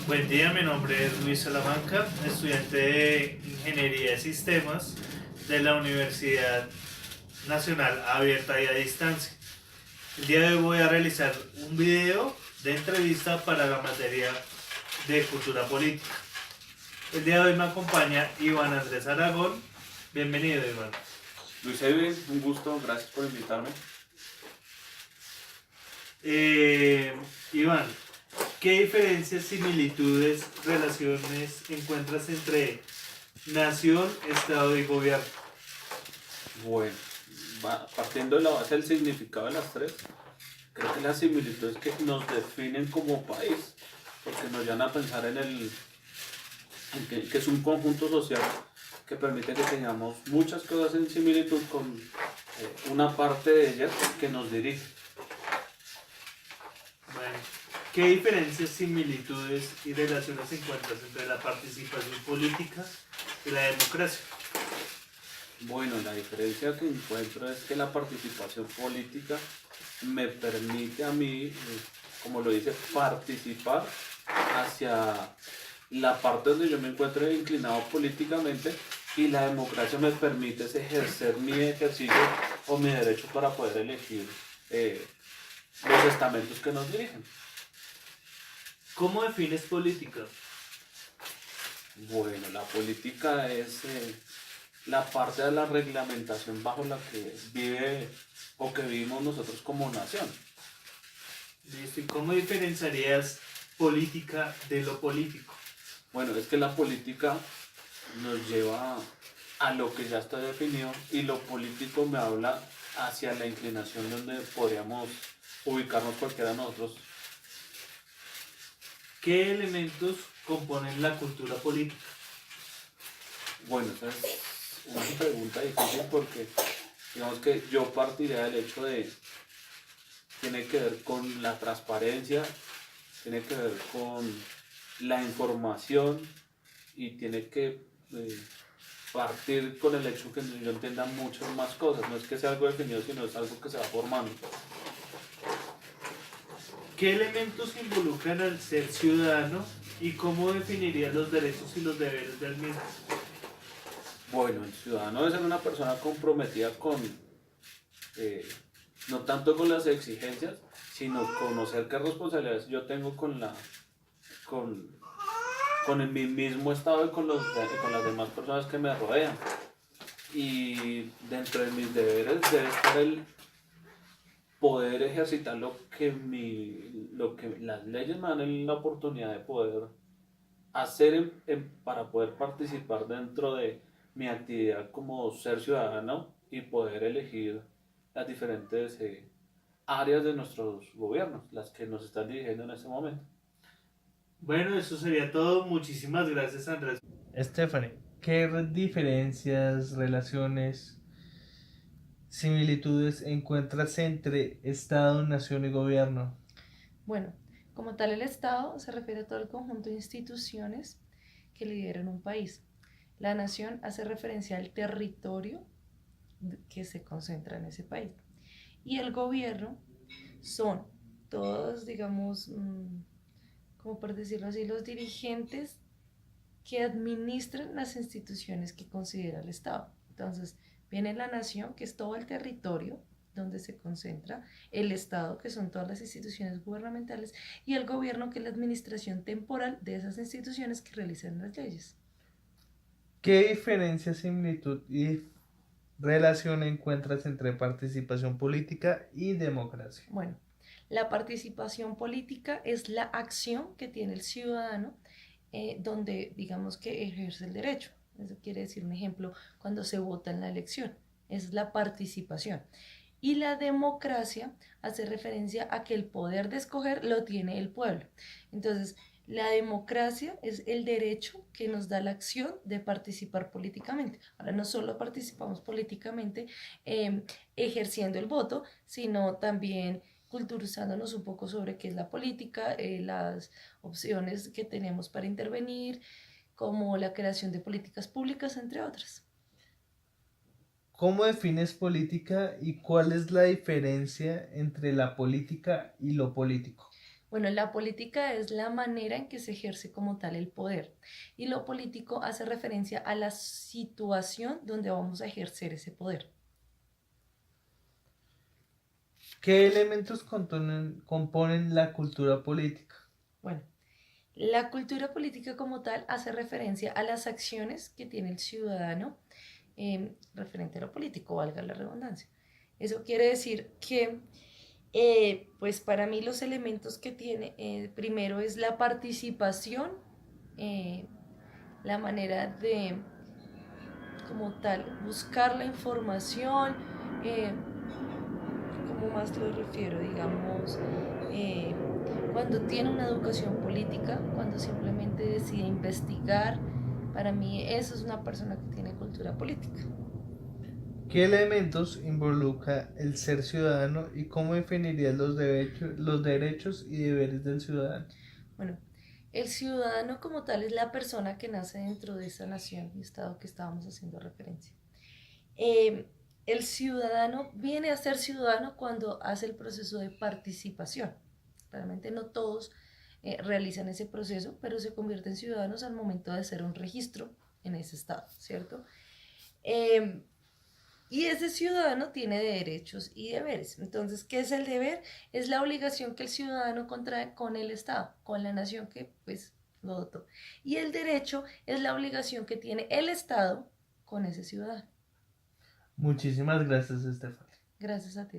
Buen día, mi nombre es Luis Salamanca, estudiante de Ingeniería de Sistemas de la Universidad Nacional Abierta y a Distancia. El día de hoy voy a realizar un video de entrevista para la materia de cultura política. El día de hoy me acompaña Iván Andrés Aragón. Bienvenido, Iván. Luis Edwin, un gusto, gracias por invitarme. Iván, ¿qué diferencias, similitudes, relaciones encuentras entre nación, Estado y gobierno? Bueno, partiendo de la base del significado de las tres, creo que las similitudes que nos definen como país, porque nos llevan a pensar en que es un conjunto social que permite que tengamos muchas cosas en similitud con una parte de ellas que nos dirige. Bueno, ¿qué diferencias, similitudes y relaciones encuentras entre la participación política y la democracia? Bueno, la diferencia que encuentro es que la participación política me permite a mí, como lo dice, participar hacia la parte donde yo me encuentro inclinado políticamente, y la democracia me permite ejercer mi ejercicio o mi derecho para poder elegir los estamentos que nos dirigen. ¿Cómo defines política? Bueno, la política es la parte de la reglamentación bajo la que vive o que vivimos nosotros como nación. Listo. ¿Y cómo diferenciarías política de lo político? Bueno, es que la política nos lleva a lo que ya está definido, y lo político me habla hacia la inclinación donde podríamos ubicarnos cualquiera de nosotros. ¿Qué elementos componen la cultura política? Bueno, esa es una pregunta difícil porque digamos que yo partiría del hecho de, tiene que ver con la transparencia, tiene que ver con la información, y tiene que partir con el hecho que yo entienda muchas más cosas. No es que sea algo definido, sino es algo que se va formando. ¿Qué elementos involucran al ser ciudadano y cómo definirías los derechos y los deberes del mismo? Bueno, el ciudadano debe ser una persona comprometida con, no tanto con las exigencias, sino conocer qué responsabilidades yo tengo con, con mi mismo estado y con las demás personas que me rodean. Y dentro de mis deberes debe estar el poder ejercitar lo que las leyes me dan la oportunidad de poder hacer para poder participar dentro de mi actividad como ser ciudadano y poder elegir las diferentes áreas de nuestros gobiernos, las que nos están dirigiendo en este momento. Bueno, eso sería todo. Muchísimas gracias, Andrés. Stephanie, ¿qué diferencias, relaciones, similitudes encuentras entre Estado, nación y gobierno? Bueno, como tal, el Estado se refiere a todo el conjunto de instituciones que lideran un país. La nación hace referencia al territorio que se concentra en ese país. Y el gobierno son todos, digamos, como por decirlo así, los dirigentes que administran las instituciones que considera el Estado. Entonces, viene la nación, que es todo el territorio donde se concentra, el Estado, que son todas las instituciones gubernamentales, y el gobierno, que es la administración temporal de esas instituciones que realizan las leyes. ¿Qué diferencia, similitud y relación encuentras entre participación política y democracia? Bueno, la participación política es la acción que tiene el ciudadano, donde digamos que ejerce el derecho. Eso quiere decir, un ejemplo, cuando se vota en la elección, es la participación. Y la democracia hace referencia a que el poder de escoger lo tiene el pueblo. Entonces, la democracia es el derecho que nos da la acción de participar políticamente. Ahora, no solo participamos políticamente ejerciendo el voto, sino también culturizándonos un poco sobre qué es la política, las opciones que tenemos para intervenir, como la creación de políticas públicas, entre otras. ¿Cómo defines política y cuál es la diferencia entre la política y lo político? Bueno, la política es la manera en que se ejerce como tal el poder y lo político hace referencia a la situación donde vamos a ejercer ese poder. ¿Qué elementos componen la cultura política? Bueno, la cultura política como tal hace referencia a las acciones que tiene el ciudadano referente a lo político, valga la redundancia. Eso quiere decir que, pues para mí los elementos que tiene, primero es la participación, eh, la manera de, como tal, buscar la información, eh, ¿cómo más lo refiero? Digamos, eh, cuando tiene una educación política, cuando simplemente decide investigar, para mí eso es una persona que tiene cultura política. ¿Qué elementos involucra el ser ciudadano y cómo definirías los derechos y deberes del ciudadano? Bueno, el ciudadano como tal es la persona que nace dentro de esa nación y estado que estábamos haciendo referencia. Eh, el ciudadano viene a ser ciudadano cuando hace el proceso de participación. Realmente no todos realizan ese proceso, pero se convierten en ciudadanos al momento de hacer un registro en ese estado, ¿cierto? Eh, y ese ciudadano tiene derechos y deberes. Entonces, ¿qué es el deber? Es la obligación que el ciudadano contrae con el Estado, con la nación que pues lo dotó. Y el derecho es la obligación que tiene el Estado con ese ciudadano. Muchísimas gracias, Estefan. Gracias a ti.